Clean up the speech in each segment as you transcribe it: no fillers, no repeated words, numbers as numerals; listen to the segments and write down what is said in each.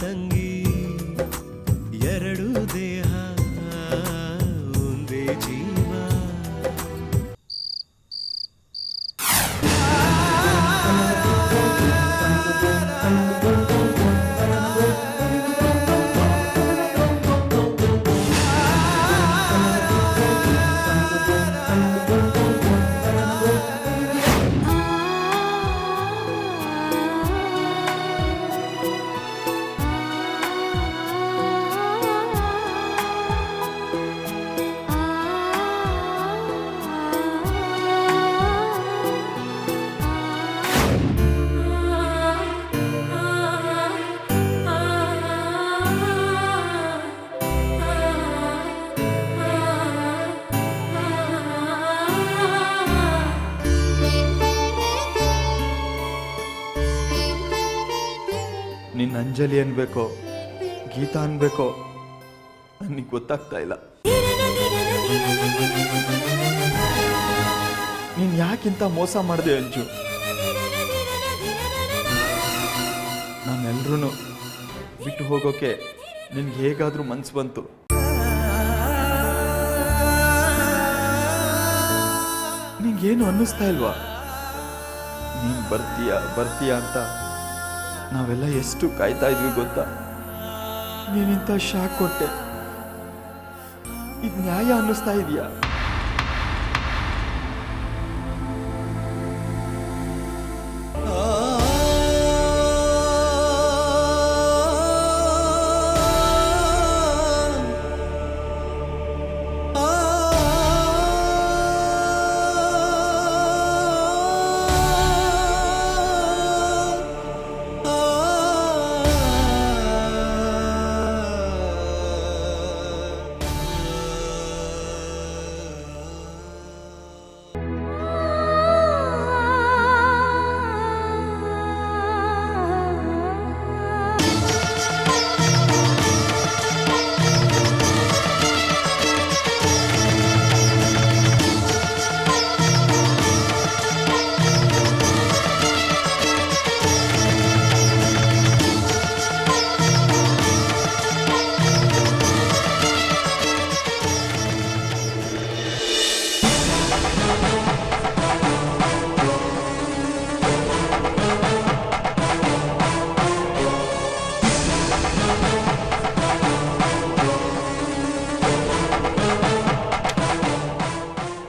ತಂಗಿ ಎರಡು ದೇಹ ಒಂದೇ ಜೀವ. ನಿನ್ನ ಅಂಜಲಿ ಅನ್ಬೇಕೋ ಗೀತಾ ಅನ್ಬೇಕೋ ನನಗೆ ಗೊತ್ತಾಗ್ತಾ ಇಲ್ಲ. ನೀನು ಯಾಕಿಂತ ಮೋಸ ಮಾಡಿದೆ ಅಂಜು? ನಾನೆಲ್ಲರೂ ಬಿಟ್ಟು ಹೋಗೋಕೆ ನಿನ್ಗೆ ಹೇಗಾದರೂ ಮನ್ಸು ಬಂತು. ನಿಂಗೇನು ಅನ್ನಿಸ್ತಾ ಇಲ್ವಾ? ನೀನು ಬರ್ತೀಯಾ ಅಂತ ನಾವೆಲ್ಲ ಎಷ್ಟು ಕಾಯ್ತಾ ಇದ್ವಿ ಗೊತ್ತಾ? ನೀನಿಂತ ಶಾಕ್ ಕೊಟ್ಟೆ. ಇದು ನ್ಯಾಯ ಅನ್ನಿಸ್ತಾ ಇದೆಯಾ?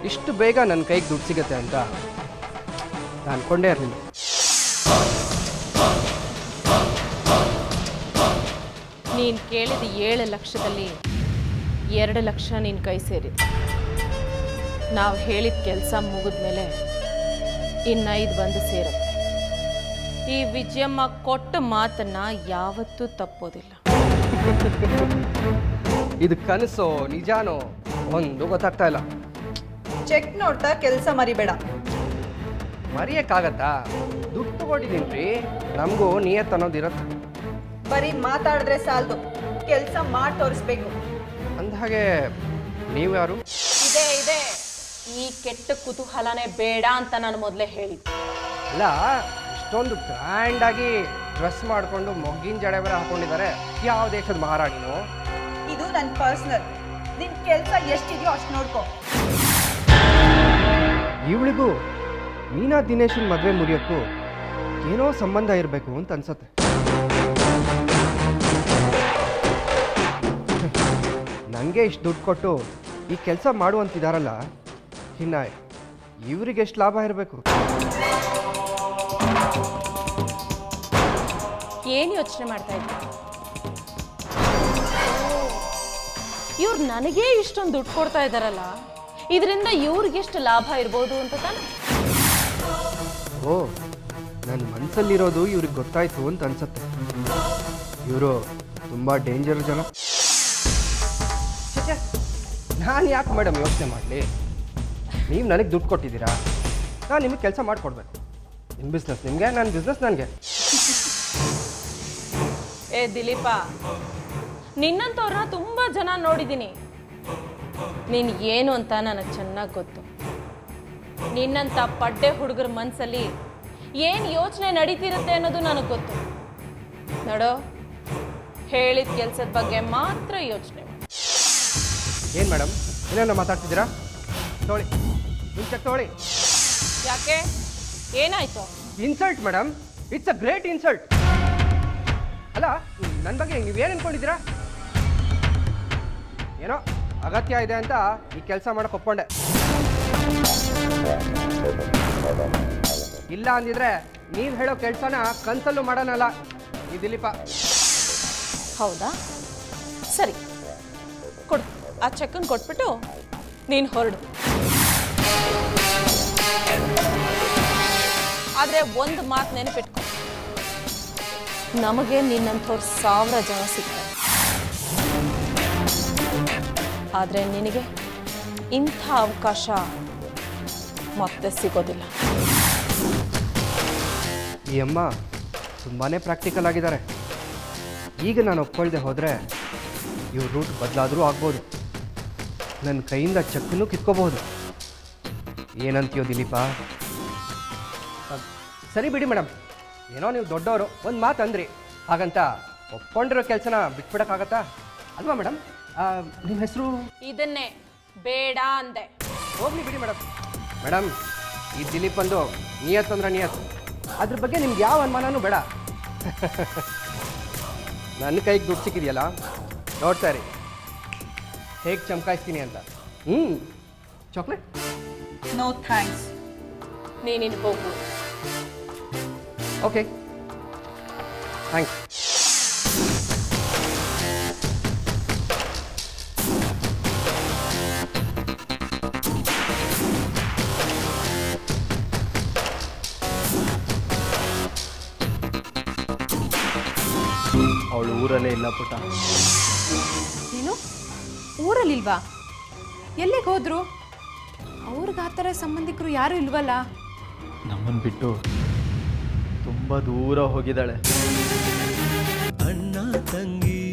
ಇಷ್ಟು ಬೇಗ ನನ್ನ ಕೈಗೆ ದುಡ್ಡು ಸಿಗುತ್ತೆ ಅಂತ ನಾನು ಅನ್ಕೊಂಡೇ ಇರಲಿಲ್ಲ. ನೀನು ಕೇಳಿದ 7 ಲಕ್ಷದಲ್ಲಿ 2 ಲಕ್ಷ ನಿನ್ನ ಕೈ ಸೇರಿದೆ. ನಾವು ಹೇಳಿದ ಕೆಲಸ ಮುಗಿದ್ಮೇಲೆ ಇನ್ನು 5 ಬಂದು ಸೇರುತ್ತೆ. ಈ ವಿಜಯಮ್ಮ ಕೊಟ್ಟ ಮಾತನ್ನ ಯಾವತ್ತೂ ತಪ್ಪೋದಿಲ್ಲ. ಇದು ಕನಸೋ ನಿಜಾನೋ ಒಂದು ಗೊತ್ತಾಗ್ತಾ ಇಲ್ಲ. ಚೆಕ್ ನೋಡ್ತಾ ಕೆಲಸ ಮರಿಬೇಡ. ಮರೆಯಕ್ಕಾಗತ್ತಾ? ದುಡ್ಡು ತಗೊಂಡಿದ್ದೀನ್ರಿ, ನಮಗೂ ನಿಯತ್ ಅನ್ನೋದಿರತ್ತೆ. ಬರೀ ಮಾತಾಡಿದ್ರೆ ಸಾಲದು, ಕೆಲಸ ಮಾಡಿ ತೋರಿಸ್ಬೇಕು. ಅಂದಹಾಗೆ ನೀವು ಯಾರು? ಇದೆ ಈ ಕೆಟ್ಟ ಕುತೂಹಲನೇ ಬೇಡ ಅಂತ ನಾನು ಮೊದಲೇ ಹೇಳಿದ್ದೆ. ಅಲ್ಲ, ಇಷ್ಟೊಂದು ಗ್ರ್ಯಾಂಡಾಗಿ ಡ್ರೆಸ್ ಮಾಡಿಕೊಂಡು ಮೊಗ್ಗಿನ ಜಡೆ ಬೇರೆ ಹಾಕೊಂಡಿದ್ದಾರೆ. ಯಾವ ದೇಶದ ಮಹಾರಾಣಿನೋ? ಇದು ನನ್ನ ಪರ್ಸನಲ್. ನಿನ್ ಕೆಲಸ ಎಷ್ಟಿದೆಯೋ ಅಷ್ಟು ನೋಡ್ಕೊ. ಇವಳಿಗೂ ಮೀನಾ ದಿನೇಶನ್ ಮದುವೆ ಮುರಿಯೋಕ್ಕೂ ಏನೋ ಸಂಬಂಧ ಇರಬೇಕು ಅಂತ ಅನ್ಸತ್ತೆ. ನನಗೆ ಇಷ್ಟು ದುಡ್ಡು ಕೊಟ್ಟು ಈ ಕೆಲಸ ಮಾಡುವಂತಿದಾರಲ್ಲ, ಇನ್ನು ಇವರಿಗೆ ಎಷ್ಟು ಲಾಭ ಇರಬೇಕು? ಏನು ಯೋಚನೆ ಮಾಡ್ತಾ ಇದ್ದೆ? ಇವ್ರು ನನಗೇ ಇಷ್ಟೊಂದು ದುಡ್ಡು ಕೊಡ್ತಾ ಇದ್ದಾರಲ್ಲ, ಇದರಿಂದ ಇವ್ರಿಗೆಷ್ಟು ಲಾಭ ಇರ್ಬೋದು ಅಂತ ತಾನೆ? ಓ, ನನ್ನ ಮನಸ್ಸಲ್ಲಿರೋದು ಇವ್ರಿಗೆ ಗೊತ್ತಾಯ್ತು ಅಂತ ಅನ್ಸತ್ತೆ. ಇವರು ತುಂಬ ಡೇಂಜರ್ ಜನ. ನಾನು ಯಾಕೆ ಮೇಡಮ್ ಯೋಚನೆ ಮಾಡಲಿ? ನೀವು ನನಗೆ ದುಡ್ಡು ಕೊಟ್ಟಿದ್ದೀರಾ, ನಾನು ನಿಮಗೆ ಕೆಲಸ ಮಾಡಿಕೊಡ್ಬೇಕು. ನಿಮ್ಮ ಬಿಸ್ನೆಸ್ ನಿಮಗೆ, ನನ್ನ ಬಿಸ್ನೆಸ್ ನನಗೆ. ಏ ದಿಲೀಪ, ನಿನ್ನಂಥವ್ರನ್ನ ತುಂಬ ಜನ ನೋಡಿದ್ದೀನಿ. ನೀನು ಏನು ಅಂತ ನನಗೆ ಚೆನ್ನಾಗಿ ಗೊತ್ತು. ನಿನ್ನಂಥ ಪಡ್ಡೆ ಹುಡುಗರ ಮನಸ್ಸಲ್ಲಿ ಏನು ಯೋಚನೆ ನಡೀತಿರುತ್ತೆ ಅನ್ನೋದು ನನಗೆ ಗೊತ್ತು. ನೋಡೋ, ಹೇಳಿದ ಕೆಲಸದ ಬಗ್ಗೆ ಮಾತ್ರ ಯೋಚನೆ ಮಾಡಿ. ಏನು ಮೇಡಮ್ ಏನೇನೋ ಮಾತಾಡ್ತಿದ್ದೀರಾ? ತೊಗೊಳ್ಳಿ ನಿಮ್ಮ ಚೆಕ್ ತೊಗೊಳ್ಳಿ. ಯಾಕೆ ಏನಾಯ್ತು? Insult madam, it's a great insult. ಅಲ್ಲ ನನ್ನ ಬಗ್ಗೆ ನೀವೇನು ಅನ್ಕೊಂಡಿದ್ದೀರಾ? ಏನೋ ಅಗತ್ಯ ಇದೆ ಅಂತ ಈ ಕೆಲಸ ಮಾಡಕ್ಕೆ ಒಪ್ಕೊಂಡೆ. ಇಲ್ಲ ಅಂದಿದ್ರೆ ನೀವು ಹೇಳೋ ಕೆಲಸನ ಕನ್ಸಲ್ಲೂ ಮಾಡೋಣಲ್ಲ ಈ ದಿಲೀಪ. ಹೌದಾ? ಸರಿ ಕೊಡು, ಆ ಚೆಕ್ಕನ್ನು ಕೊಟ್ಬಿಟ್ಟು ನೀನು ಹೊರಡು. ಆದರೆ ಒಂದು ಮಾತು ನೆನಪಿಟ್ಕೊ, ನಮಗೆ ನಿನ್ನಂಥವ್ರು 1000 ಜನ ಸಿಗ್ತಾರೆ, ಆದರೆ ನಿನಗೆ ಇಂಥ ಅವಕಾಶ ಮತ್ತೆ ಸಿಗೋದಿಲ್ಲ. ಈ ಅಮ್ಮ ತುಂಬಾ ಪ್ರಾಕ್ಟಿಕಲ್ ಆಗಿದ್ದಾರೆ. ಈಗ ನಾನು ಒಪ್ಕೊಳ್ದೆ ಹೋದರೆ ಇವ್ರ ರೂಟ್ ಬದಲಾದರೂ ಆಗ್ಬೋದು, ನನ್ನ ಕೈಯಿಂದ ಚೆಕ್ಕನ್ನು ಕಿತ್ಕೋಬಹುದು. ಏನಂತೀಯೋ ದಿಲೀಪ? ಸರಿ ಬಿಡಿ ಮೇಡಮ್, ಏನೋ ನೀವು ದೊಡ್ಡವರು ಒಂದು ಮಾತು ಅಂದ್ರಿ, ಹಾಗಂತ ಒಪ್ಕೊಂಡಿರೋ ಕೆಲಸನ ಬಿಟ್ಬಿಡೋಕ್ಕಾಗತ್ತಾ ಅಲ್ವಾ ಮೇಡಮ್? ನಿಮ್ಮ ಹೆಸರು? ಇದನ್ನೇ ಬೇಡ ಅಂದೆ. ಹೋಗ್ಲಿ ಬಿಡಿ ಮೇಡಮ್. ಮೇಡಮ್, ಈ ದಿಲೀಪ್ ಒಂದು ನಿಯತ್ ಅಂದ್ರೆ ನಿಯತ್, ಅದ್ರ ಬಗ್ಗೆ ನಿಮ್ಗೆ ಯಾವ ಅನುಮಾನನೂ ಬೇಡ. ನನ್ನ ಕೈಗೆ ದುಡ್ಡು ಸಿಕ್ಕಿದೆಯಲ್ಲ, ನೋಡ್ತಾ ಇರಿ ಹೇಗೆ ಚಮಕಾಯಿಸ್ತೀನಿ ಅಂತ. ಚಾಕ್ಲೇಟ್? No thanks. ನೀನಿನ್ನು ಹೋಗು. Okay, thanks. ಅವಳು ಊರಲ್ಲೇ ಇಲ್ಲ ಪುಟ್ಟ. ಏನು ಊರಲ್ಲಿಲ್ವಾ? ಎಲ್ಲಿಗೆ ಹೋದ್ರು? ಅವ್ರಿಗೆ ಆ ಥರ ಸಂಬಂಧಿಕರು ಯಾರೂ ಇಲ್ವಲ್ಲ? ನಮ್ಮನ್ನು ಬಿಟ್ಟು ತುಂಬ ದೂರ ಹೋಗಿದ್ದಾಳೆ. ಅಣ್ಣ ತಂಗಿ